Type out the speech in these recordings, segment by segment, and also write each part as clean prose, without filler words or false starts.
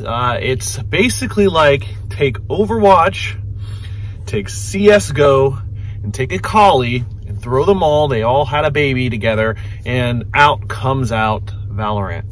It's basically like take Overwatch, take CSGO, and take a collie and throw them all. They all had a baby together, and out comes out Valorant.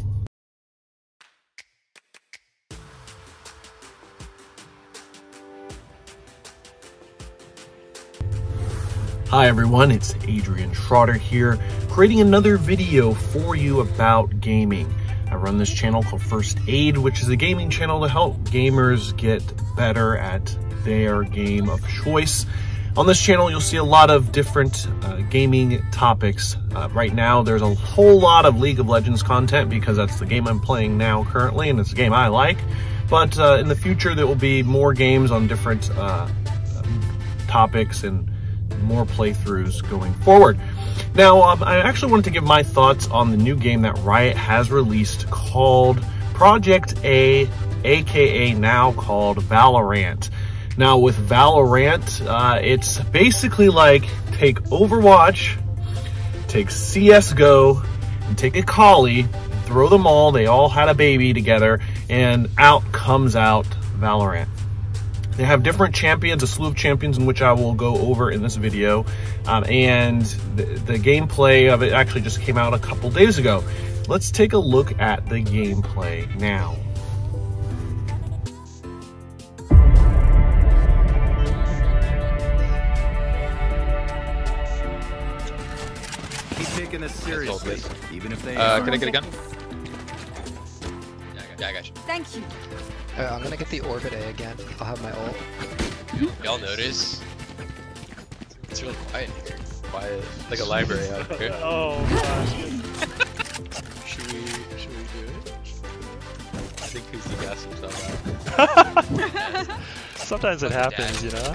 Hi everyone, it's Adrian Shrouder here, creating another video for you about gaming. I run this channel called First Aid, which is a gaming channel to help gamers get better at their game of choice. On this channel, you'll see a lot of different gaming topics. Right now, there's a whole lot of League of Legends content because that's the game I'm playing now currently, and it's a game I like. But in the future, there will be more games on different topics and more playthroughs going forward. Now, I actually wanted to give my thoughts on the new game that Riot has released called Project A, aka now called Valorant. Now, with Valorant, it's basically like take Overwatch, take CSGO, and take a collie, and throw them all. They all had a baby together, and out comes out Valorant. They have different champions, a slew of champions, in which I will go over in this video. And the gameplay of it actually just came out a couple days ago. Let's take a look at the gameplay now. Keep taking this seriously, even if they. Can I get a gun? Yeah, I got you. Thank you. I'm gonna get the Orbit A again. I'll have my ult. Y'all notice? It's really quiet in here. Quiet, like a library out here. Oh gosh. Should we do it? I think he's the gas himself out. Sometimes it happens, you know?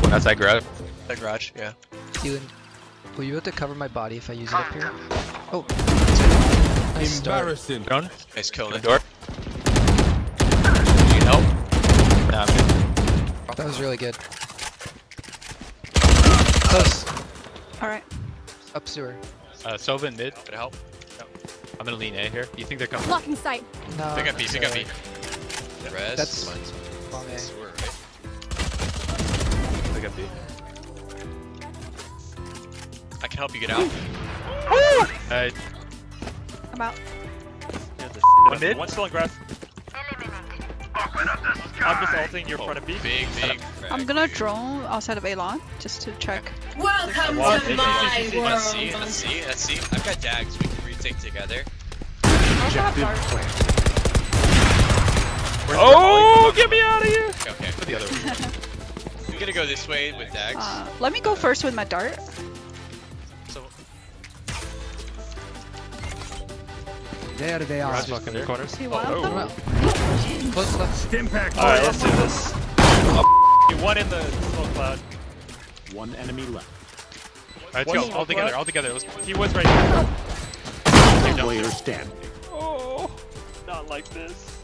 One outside garage. The garage, yeah. Dylan, will you have to cover my body if I use it up here? Oh, nice start. Embarrassing. Drone. Nice kill. The door. Do you need help? Nah, I'm good. That was really good. Close. Alright. Up sewer. Sova in mid. Could I help? No. I'm gonna lean A here. You think they're coming? Blocking sight. No. Pick up B, pick up B. Res. That's Mine's long A. sewer, right? Pick up B. I can help you get out. Alright. I'm out. One mid? One still in grass. I'm just ulting your front of B. Big. I'm gonna drone outside of A-Long just to check. Welcome Well, to my Let's world. see. I've got dags. We can retake together. Oh, get me out of here! Okay. Put the other one. We're gonna go this way with dags. Let me go first with my dart. So They out of AR. Garage fucking in corners. See one Oh, of them? Well, close left. Impact. Alright, let's do this. One in the smoke cloud. One enemy left. Alright, One let's go. smoke All together, cloud. all together. Let's He was right there. Player standing. Oh, not like this.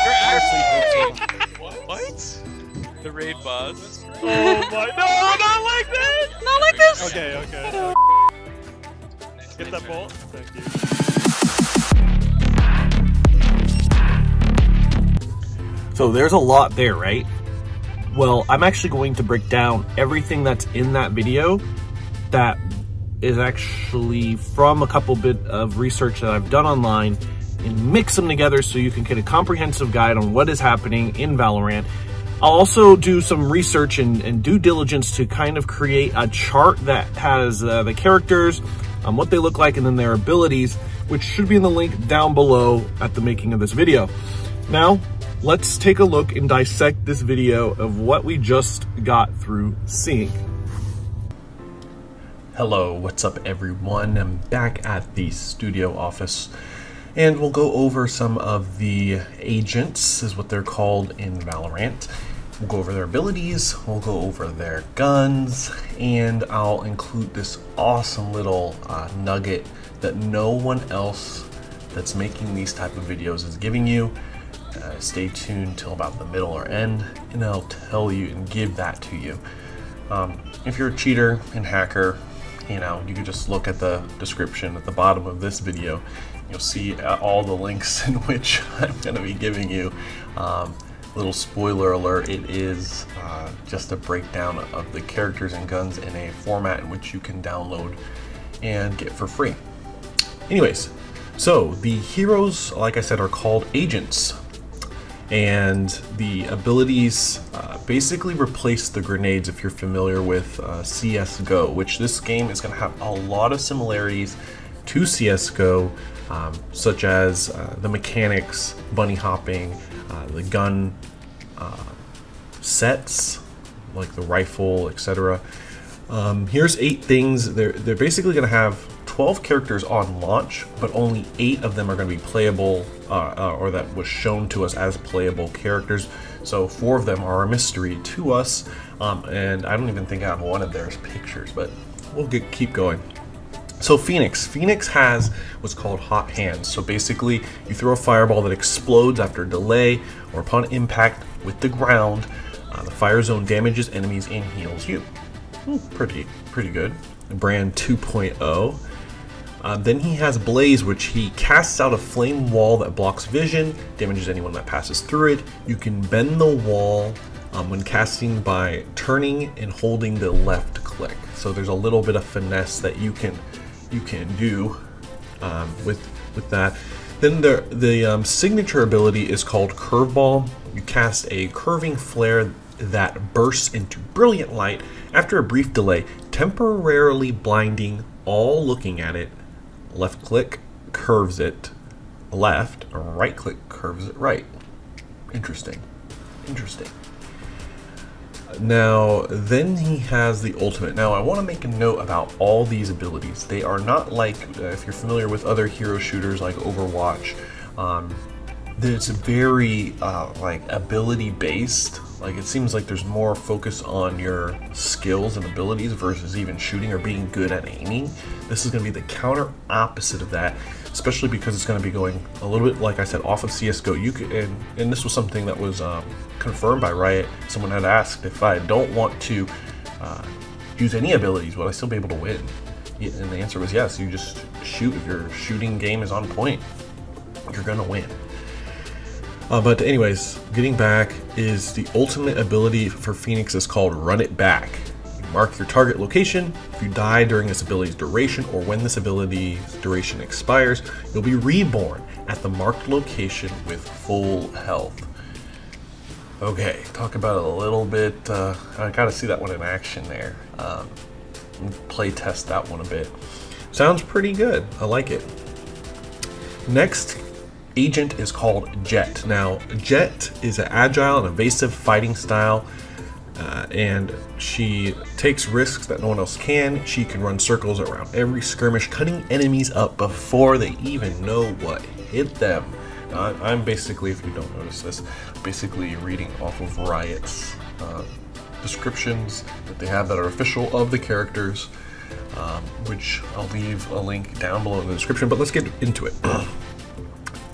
you're actually what? The raid boss. Oh my, no, not like this! Not like this! Okay. Get that bolt. Thank you. So there's a lot there, right? Well, I'm actually going to break down everything that's in that video that is actually from a couple bit of research that I've done online and mix them together so you can get a comprehensive guide on what is happening in Valorant. I'll also do some research and due diligence to kind of create a chart that has the characters, what they look like, and then their abilities, which should be in the link down below at the making of this video. Now, let's take a look and dissect this video of what we just got through seeing. Hello, what's up everyone? I'm back at the studio office, and we'll go over some of the agents, is what they're called in Valorant. We'll go over their abilities, we'll go over their guns, and I'll include this awesome little nugget that no one else that's making these type of videos is giving you. Stay tuned till about the middle or end, and I'll tell you and give that to you. If you're a cheater and hacker, you know, you can just look at the description at the bottom of this video. You'll see all the links in which I'm going to be giving you. Little spoiler alert, it is just a breakdown of the characters and guns in a format in which you can download and get for free. Anyways, so the heroes, like I said, are called agents, and the abilities basically replace the grenades if you're familiar with CSGO, which this game is going to have a lot of similarities to CSGO, such as the mechanics, bunny hopping, the gun sets, like the rifle, etc. Here's 8 things. They're basically going to have 12 characters on launch, but only 8 of them are going to be playable, or that was shown to us as playable characters. So 4 of them are a mystery to us, and I don't even think I have one of their pictures, but we'll keep going. So Phoenix has what's called hot hands. So basically, you throw a fireball that explodes after delay or upon impact with the ground. The fire zone damages enemies and heals you. Pretty good. Brand 2.0. Then he has Blaze, which he casts out a flame wall that blocks vision, damages anyone that passes through it. You can bend the wall when casting by turning and holding the left click. So there's a little bit of finesse that you can do with that. Then the signature ability is called Curveball. You cast a curving flare that bursts into brilliant light after a brief delay, temporarily blinding all looking at it. Left click curves it left, or right click curves it right. Interesting. Now, then he has the ultimate. Now, I want to make a note about all these abilities. They are not like, if you're familiar with other hero shooters like Overwatch, it's very like ability based. Like, it seems like there's more focus on your skills and abilities versus even shooting or being good at aiming. This is going to be the counter opposite of that, especially because it's going to be going a little bit, like I said, off of CSGO. You could, and this was something that was confirmed by Riot. Someone had asked, if I don't want to use any abilities, would I still be able to win? And the answer was yes. You just shoot. If your shooting game is on point, you're going to win. But anyways, getting back, is the ultimate ability for Phoenix is called Run It Back. You mark your target location. If you die during this ability's duration or when this ability's duration expires, you'll be reborn at the marked location with full health. Okay, talk about it a little bit. I gotta see that one in action there. Play test that one a bit. Sounds pretty good. I like it. Next agent is called Jet. Now, Jet is an agile and evasive fighting style, and she takes risks that no one else can. She can run circles around every skirmish, cutting enemies up before they even know what hit them. Now, I'm basically, if you don't notice this, basically reading off of Riot's descriptions that they have that are official of the characters, which I'll leave a link down below in the description, but let's get into it.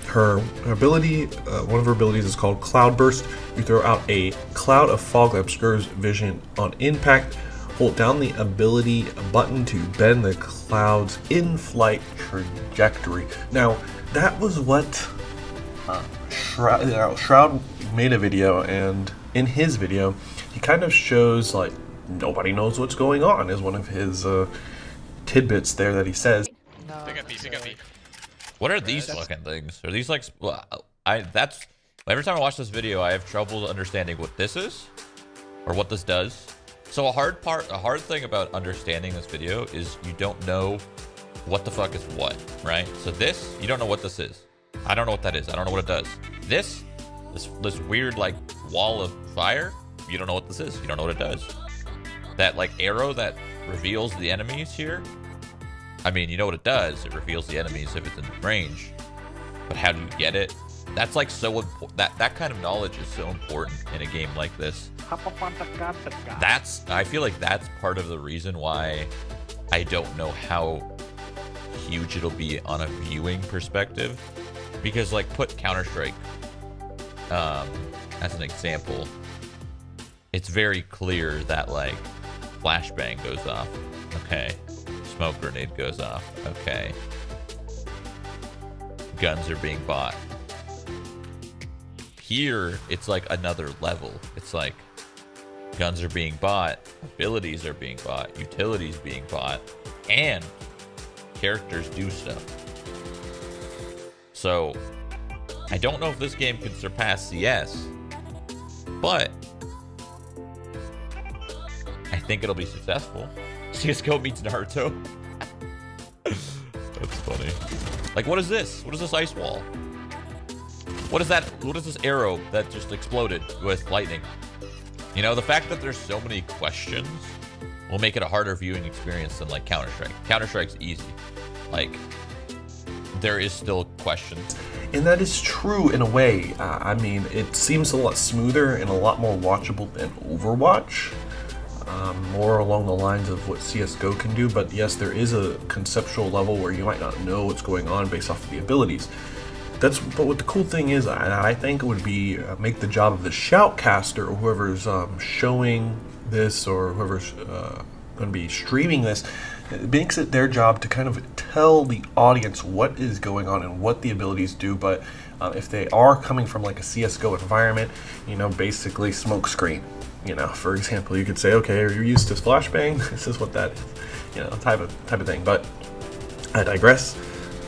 Her ability, one of her abilities is called Cloud Burst. You throw out a cloud of fog that obscures vision on impact. Hold down the ability button to bend the cloud's in-flight trajectory. Now, that was what Shroud made a video, and in his video, he kind of shows like nobody knows what's going on is one of his tidbits there that he says. No, They got B. What are these fucking things? Are these like, every time I watch this video, I have trouble understanding what this is or what this does. So a hard thing about understanding this video is you don't know what the fuck is what, right? So this, you don't know what this is. I don't know what that is. I don't know what it does. This weird like wall of fire, you don't know what this is. You don't know what it does. That like arrow that reveals the enemies here, I mean, you know what it does. It reveals the enemies if it's in range. But how do you get it? That's like so important. That kind of knowledge is so important in a game like this. I feel like that's part of the reason why I don't know how huge it'll be on a viewing perspective. Because like put Counter-Strike as an example, it's very clear that like flashbang goes off. Okay. Smoke grenade goes off. Okay. Guns are being bought. Here, it's like another level. It's like guns are being bought, abilities are being bought, utilities being bought, and characters do stuff. So, I don't know if this game can surpass CS, but I think it'll be successful. CSGO meets Naruto. That's funny. Like, what is this? What is this ice wall? What is that? What is this arrow that just exploded with lightning? You know, the fact that there's so many questions will make it a harder viewing experience than like Counter-Strike. Counter-Strike's easy. Like, there is still questions. And that is true in a way. I mean, it seems a lot smoother and a lot more watchable than Overwatch. More along the lines of what CSGO can do, but yes, there is a conceptual level where you might not know what's going on based off of the abilities. But what the cool thing is, I think it would be make the job of the shoutcaster or whoever's showing this or whoever's going to be streaming this. It makes it their job to kind of tell the audience what is going on and what the abilities do. But if they are coming from like a CSGO environment, you know, basically smoke screen. You know, for example, you could say, okay, are you used to flashbang? This is what that is, you know, type of thing. But I digress.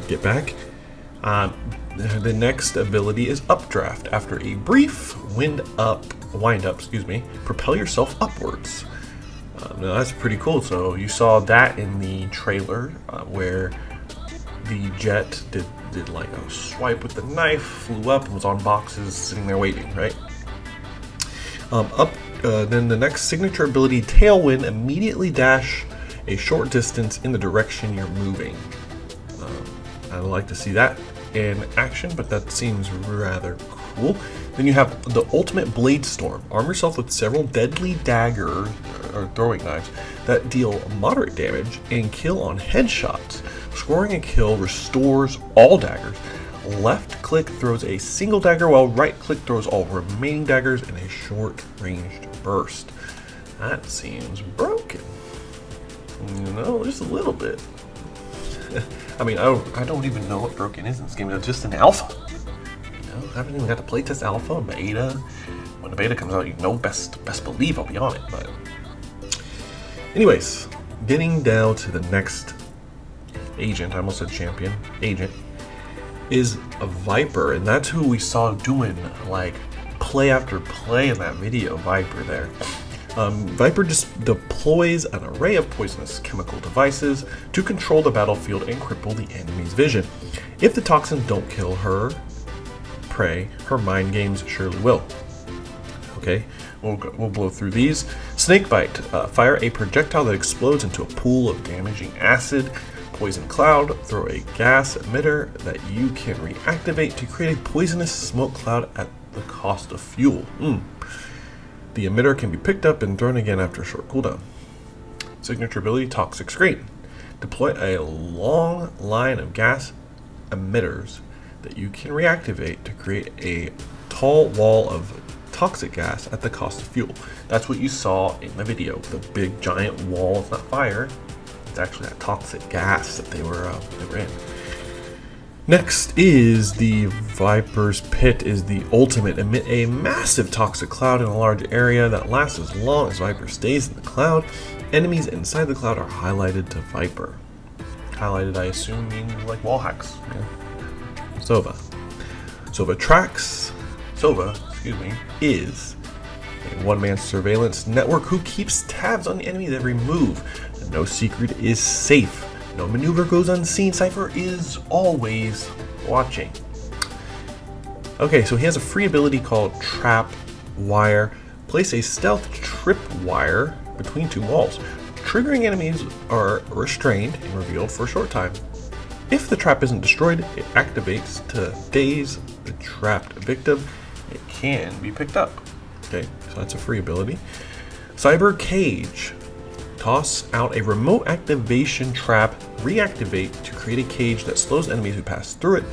Get back. The next ability is Updraft. After a brief wind up, propel yourself upwards. Now that's pretty cool. So you saw that in the trailer where the jet did like a swipe with the knife, flew up, and was on boxes, sitting there waiting, right? Then the next signature ability, Tailwind, immediately dash a short distance in the direction you're moving. I'd like to see that in action, but that seems rather cool. Then you have the ultimate Blade Storm. Arm yourself with several deadly daggers or throwing knives that deal moderate damage and kill on headshots. Scoring a kill restores all daggers. Left click throws a single dagger while right click throws all remaining daggers in a short ranged burst. That seems broken. You know, just a little bit. I mean, I don't even know what broken is in this game. It's just an alpha. You know, I haven't even got to playtest alpha and beta. When the beta comes out, you know, best believe I'll be on it. But anyways, getting down to the next agent. I almost said champion. Agent. Is a Viper, and that's who we saw doing like play after play in that video. Viper there. Viper just deploys an array of poisonous chemical devices to control the battlefield and cripple the enemy's vision. If the toxins don't kill her prey, her mind games surely will. Okay, we'll blow through these. Snakebite. Fire a projectile that explodes into a pool of damaging acid. Poison cloud. Throw a gas emitter that you can reactivate to create a poisonous smoke cloud at the cost of fuel. The emitter can be picked up and thrown again after a short cooldown. Signature ability, Toxic Screen. Deploy a long line of gas emitters that you can reactivate to create a tall wall of toxic gas at the cost of fuel. That's what you saw in the video. The big giant wall. It's not fire. It's actually that toxic gas that they were in. Next is the Viper's Pit. Is the ultimate. Emit a massive toxic cloud in a large area that lasts as long as Viper stays in the cloud. Enemies inside the cloud are highlighted to Viper. Highlighted, I assume, means like wall hacks. Yeah. Sova, is a one-man surveillance network who keeps tabs on the enemy's every move. No secret is safe. No maneuver goes unseen. Cypher is always watching. Okay, so he has a free ability called Trap Wire. Place a stealth trip wire between two walls. Triggering enemies are restrained and revealed for a short time. If the trap isn't destroyed, it activates to daze the trapped victim. It can be picked up. Okay, so that's a free ability. Cyber Cage. Toss out a remote activation trap, reactivate to create a cage that slows enemies who pass through it.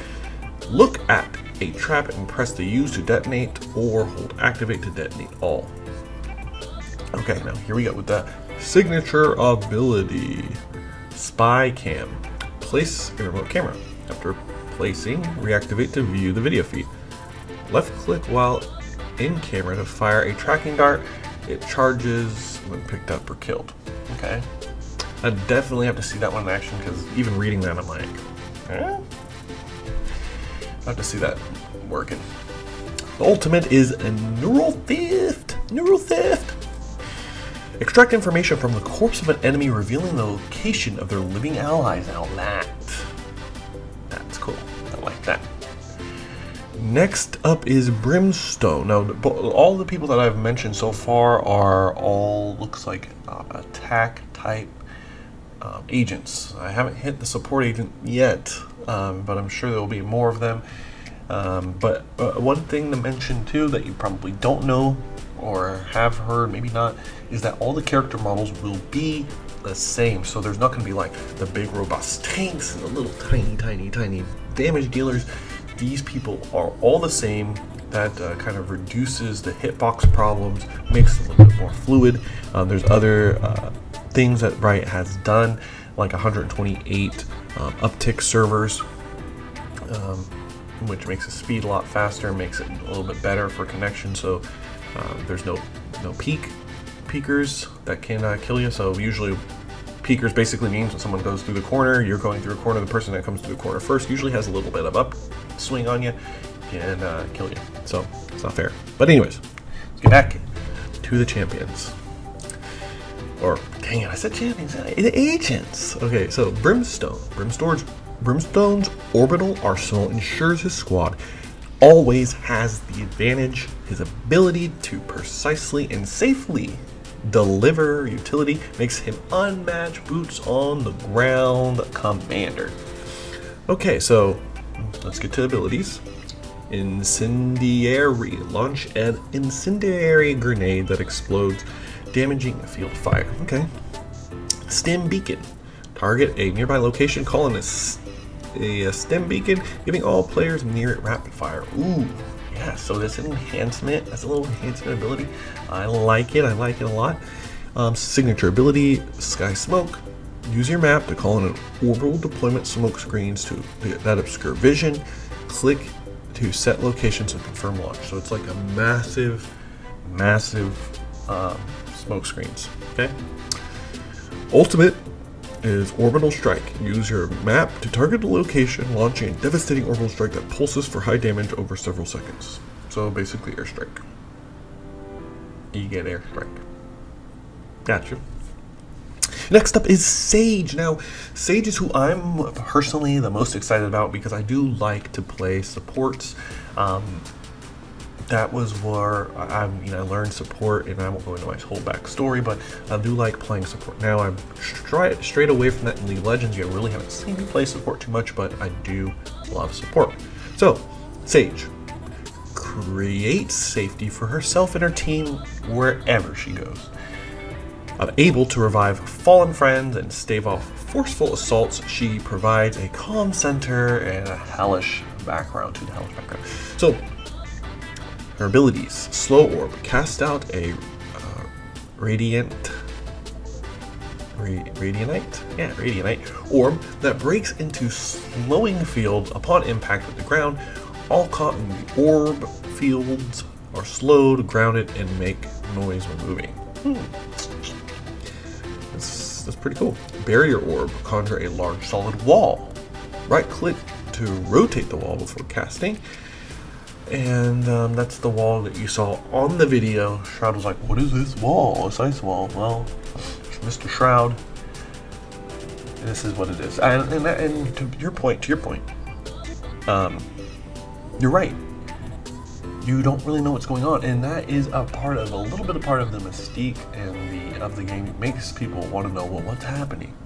Look at a trap and press the use to detonate, or hold activate to detonate all. Okay, now here we go with the signature ability. Spy Cam. Place a remote camera. After placing, reactivate to view the video feed. Left click while in camera to fire a tracking dart. It charges when picked up or killed. Okay. I definitely have to see that one in action, because even reading that I'm like, eh? I have to see that working. The ultimate is a neural theft. Neural theft. Extract information from the corpse of an enemy, revealing the location of their living allies. Now that's cool. I like that. Next up is Brimstone. Now, all the people that I've mentioned so far are all, looks like attack type agents. I haven't hit the support agent yet, but I'm sure there will be more of them. But one thing to mention too that you probably don't know or have heard, maybe not, is that all the character models will be the same. So there's not going to be like the big robust tanks and the little tiny damage dealers. These people are all the same. That kind of reduces the hitbox problems, makes it a little bit more fluid. There's other things that Riot has done, like 128 uptick servers, which makes the speed a lot faster, makes it a little bit better for connection. So there's no peekers that can kill you. So usually peekers basically means when someone goes through the corner, you're going through a corner, the person that comes through the corner first usually has a little bit of upswing on you and kill you. So it's not fair. But anyways, let's get back to the champions. Or dang it, I said champions. Agents. Okay, so Brimstone's orbital arsenal ensures his squad always has the advantage. His ability to precisely and safely deliver utility makes him unmatched boots on the ground commander. Okay, so let's get to abilities. Incendiary. Launch an incendiary grenade that explodes, damaging a field of fire. Okay. Stim beacon. Target a nearby location, call in a stim beacon, giving all players near it rapid fire. Ooh, yeah, so this enhancement, that's a little enhancement ability. I like it a lot. Signature ability, Sky Smoke. Use your map to call in an orbital deployment smoke screens to that obscure vision. Click to set locations and confirm launch. So it's like a massive smoke screens. Okay. Ultimate is Orbital Strike. Use your map to target the location, launching a devastating orbital strike that pulses for high damage over several seconds. So basically airstrike. You get airstrike. Gotcha. Next up is Sage. Now, Sage is who I'm personally the most excited about because I do like to play supports. That was where I learned support, and I won't go into my whole backstory, but I do like playing support. Now, I'm straight away from that in League of Legends. You really haven't seen me play support too much, but I do love support. So, Sage creates safety for herself and her team wherever she goes. Able to revive fallen friends and stave off forceful assaults, she provides a calm center and a hellish background to the hellish background. So, her abilities: Slow Orb, cast out a Radianite orb that breaks into slowing fields upon impact with the ground. All caught in the orb fields are slowed, grounded, and make noise when moving. That's pretty cool. Barrier Orb, conjure a large solid wall. Right click to rotate the wall before casting. And that's the wall that you saw on the video. Shroud was like, what is this wall? This ice wall. Well, Mr. Shroud, this is what it is. And to your point, you're right. You don't really know what's going on, and that is a little bit of the mystique and of the game. It makes people want to know, well, what's happening.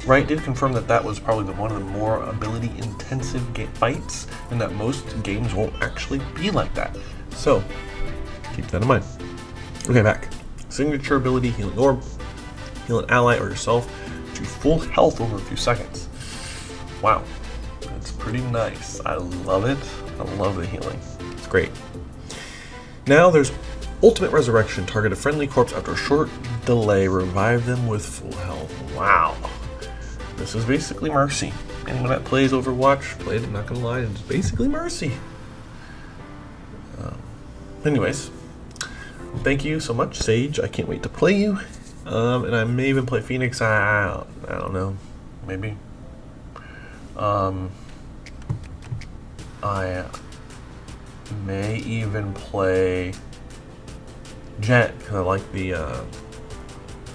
Riot did confirm that was probably one of the more ability-intensive fights, and that most games won't actually be like that. So, keep that in mind. Okay, back. Signature ability, Healing Orb. Heal an ally or yourself to full health over a few seconds. Wow, that's pretty nice. I love it. I love the healing. It's great. Now there's Ultimate Resurrection. Target a friendly corpse after a short delay. Revive them with full health. Wow. This is basically Mercy. Anyone that plays Overwatch, played it, not gonna lie, it's basically Mercy. Anyways, thank you so much, Sage. I can't wait to play you. And I may even play Phoenix. I don't know. Maybe. I may even play Jet because I like the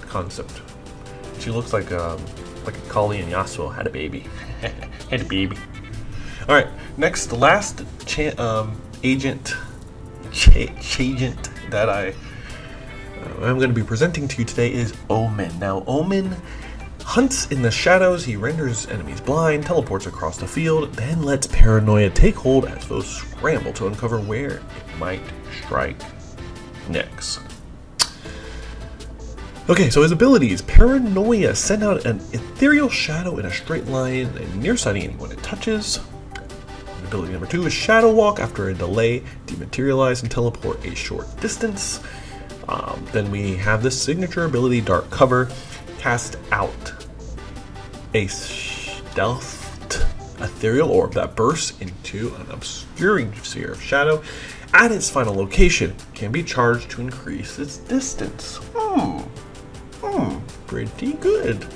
concept. She looks like Kali and Yasuo had a baby. Had a baby. All right. Next, the last agent that I'm going to be presenting to you today is Omen. Now, Omen hunts in the shadows, he renders enemies blind, teleports across the field, then lets paranoia take hold as foes scramble to uncover where it might strike next. Okay, so his abilities. Paranoia. Send out an ethereal shadow in a straight line and nearsighting anyone it touches. Ability number 2 is Shadow Walk. After a delay, dematerialize and teleport a short distance. Then we have this signature ability, Dark Cover. Cast out a stealthed ethereal orb that bursts into an obscuring sphere of shadow at its final location. Can be charged to increase its distance. Pretty good.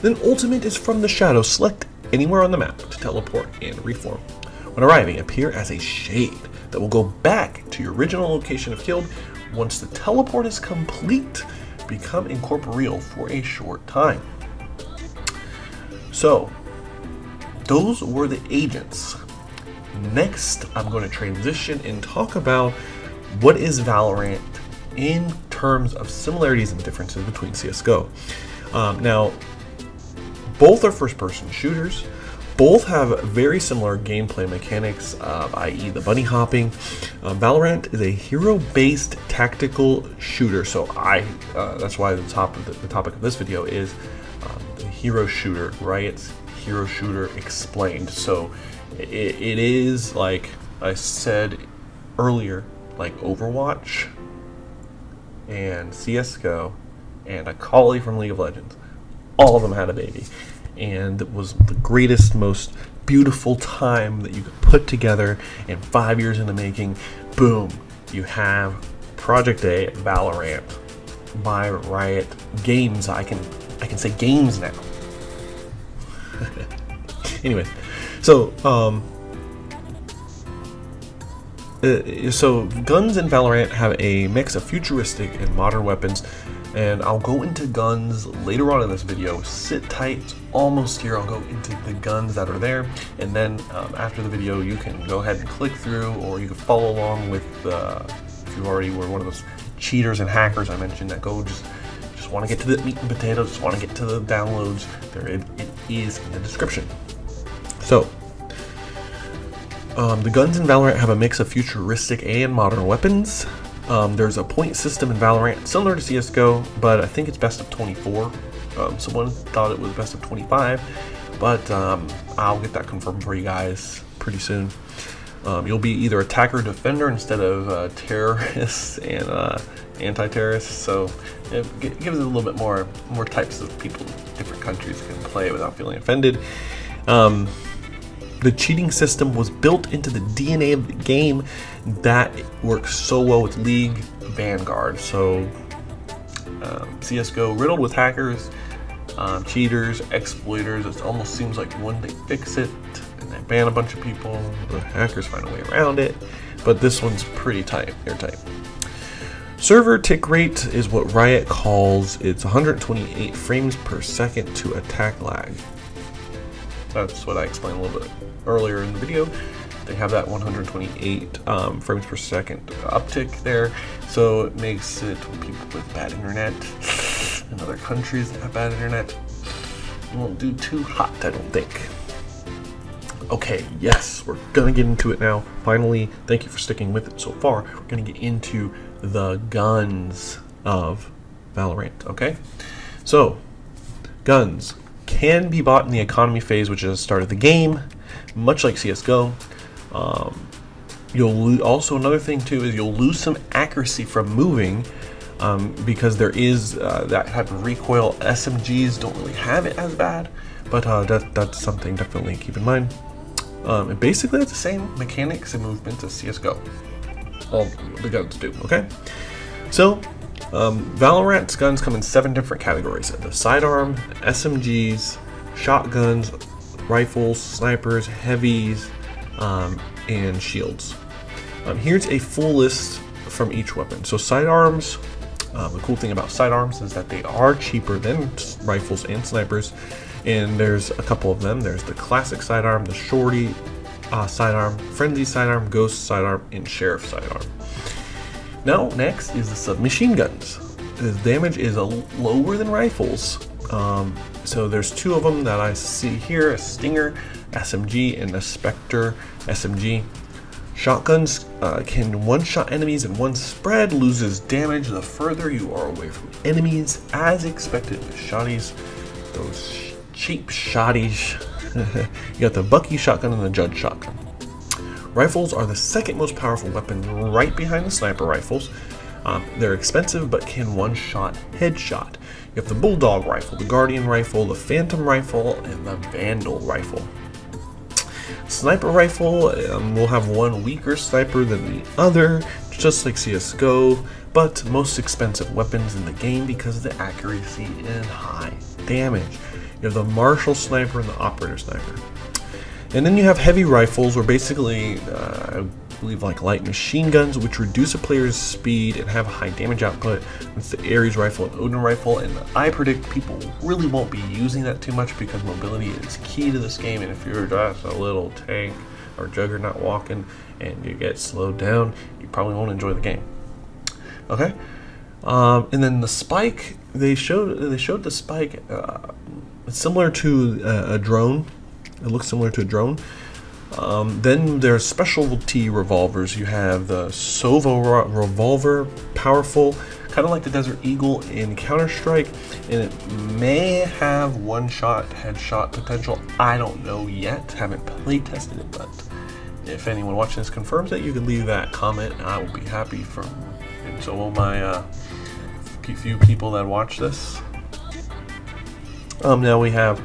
Then Ultimate is from the shadow. Select anywhere on the map to teleport and reform. When arriving, appear as a shade that will go back to your original location of killed. Once the teleport is complete, become incorporeal for a short time. So, those were the agents. Next, I'm going to transition and talk about what is Valorant in terms of similarities and differences between CSGO. Now, both are first-person shooters. Both have very similar gameplay mechanics, i.e. the bunny hopping. Valorant is a hero-based tactical shooter, so that's why the topic of this video is the Hero Shooter, Riot's Hero Shooter Explained. So it is, like I said earlier, like Overwatch and CSGO and a Kali from League of Legends. All of them had a baby. And it was the greatest, most beautiful time that you could put together, and 5 years in the making, boom, you have Project A, Valorant, by Riot Games. I can say games now. Anyway, so guns in Valorant have a mix of futuristic and modern weapons, and I'll go into guns later on in this video. Sit tight, it's almost here. I'll go into the guns that are there, and then after the video you can go ahead and click through, or you can follow along with if you already were one of those cheaters and hackers I mentioned that go just want to get to the meat and potatoes, just want to get to the downloads. There it is in the description. So the guns in Valorant have a mix of futuristic and modern weapons. There's a point system in Valorant similar to CSGO, but I think it's best of 24. Someone thought it was best of 25, but I'll get that confirmed for you guys pretty soon. You'll be either attacker or defender instead of terrorists and anti-terrorists, so it gives it a little bit more types of people, different countries can play without feeling offended. The cheating system was built into the DNA of the game. That works so well with League, Vanguard. So CSGO riddled with hackers, cheaters, exploiters. It almost seems like when they fix it and they ban a bunch of people, the hackers find a way around it. But this one's pretty tight, airtight. Server tick rate is what Riot calls its 128 frames per second to attack lag. That's what I explained a little bit earlier in the video. They have that 128 frames per second uptick there, so it makes it when people with bad internet in other countries that have bad internet won't do too hot, I don't think. Okay, yes, we're gonna get into it now. Finally, thank you for sticking with it so far. We're gonna get into the guns of Valorant, okay? So, guns can be bought in the economy phase, which is the start of the game, much like CSGO. You'll also, another thing too is you'll lose some accuracy from moving, because there is that type of recoil. SMGs don't really have it as bad, but that's something definitely keep in mind. And basically it's the same mechanics and movements as CSGO. All the guns do, okay? So, Valorant's guns come in 7 different categories: the sidearm, SMGs, shotguns, rifles, snipers, heavies, and shields. Here's a full list from each weapon. So sidearms, the cool thing about sidearms is that they are cheaper than rifles and snipers, and there's a couple of them. There's the classic sidearm, the shorty sidearm, frenzy sidearm, ghost sidearm, and sheriff sidearm. Now next is the submachine guns. The damage is lower than rifles. So there's 2 of them that I see here: a Stinger SMG and a Spectre SMG. Shotguns can one-shot enemies in one spread, loses damage the further you are away from enemies, as expected with shotties. Those cheap shotties. You got the Bucky shotgun and the Judge shotgun. Rifles are the second most powerful weapon, right behind the sniper rifles. They're expensive but can one-shot headshot. You have the Bulldog rifle, the Guardian rifle, the Phantom rifle, and the Vandal rifle. Sniper rifle will have one weaker sniper than the other, just like CSGO, but most expensive weapons in the game because of the accuracy and high damage. You have the Marshall sniper and the Operator sniper. And then you have heavy rifles, or basically, I believe like light machine guns, which reduce a player's speed and have a high damage output. It's the Ares rifle and Odin rifle, and I predict people really won't be using that too much because mobility is key to this game, and if you're just a little tank or juggernaut walking and you get slowed down, you probably won't enjoy the game. Okay? And then the spike, they showed the spike, it's similar to a drone. It looks similar to a drone. Then there's specialty revolvers. You have the Sova revolver, powerful, kind of like the Desert Eagle in Counter-Strike, and it may have one-shot headshot potential. I don't know yet, haven't play tested it, but if anyone watching this confirms it, you can leave that comment and I will be happy for, and so will my few people that watch this. Now we have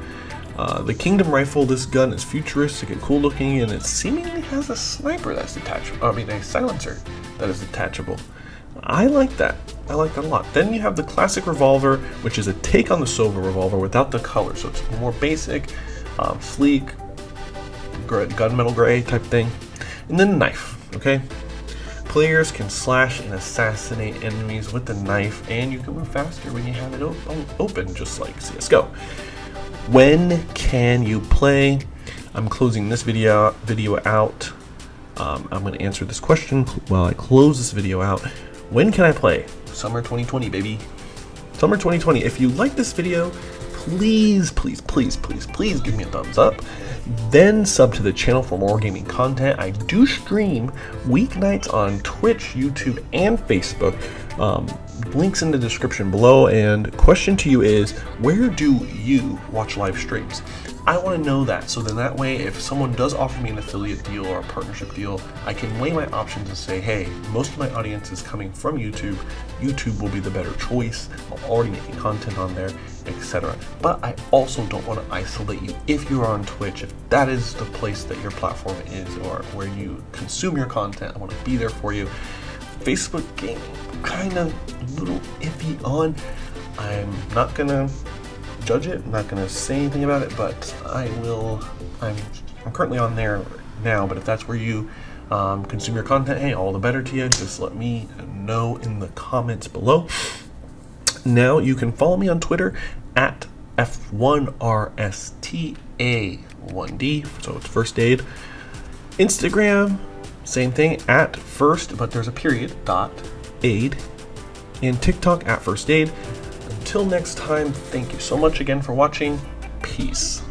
the Kingdom rifle. This gun is futuristic and cool looking, and it seemingly has a sniper that's detachable. I mean, a silencer that is detachable. I like that. I like that a lot. Then you have the classic revolver, which is a take on the Sova revolver without the color, so it's more basic, sleek, gunmetal gray type thing. And then the knife. Okay, players can slash and assassinate enemies with the knife, and you can move faster when you have it open, just like CSGO. When can you play? I'm closing this video out. I'm going to answer this question while I close this video out. When can I play? Summer 2020, baby. Summer 2020. If you like this video, please, please, please, please, please give me a thumbs up. Then sub to the channel for more gaming content. I do stream weeknights on Twitch, YouTube, and Facebook. Links in the description below. And question to you is, where do you watch live streams? I want to know that, so then that way if someone does offer me an affiliate deal or a partnership deal, I can weigh my options and say, hey, most of my audience is coming from YouTube. YouTube will be the better choice. I'm already making content on there, etc. But I also don't want to isolate you. If you're on Twitch, if that is the place that your platform is or where you consume your content, I want to be there for you. Facebook gaming, kind of a little iffy on. I'm not going to judge it. I'm not going to say anything about it, but I will. I'm currently on there now, but if that's where you consume your content, hey, all the better to you. Just let me know in the comments below. Now you can follow me on Twitter at F1RSTA1D, so it's first aid. Instagram, same thing, at first, but there's a period, .aid, and TikTok at first aid. Until next time, thank you so much again for watching. Peace.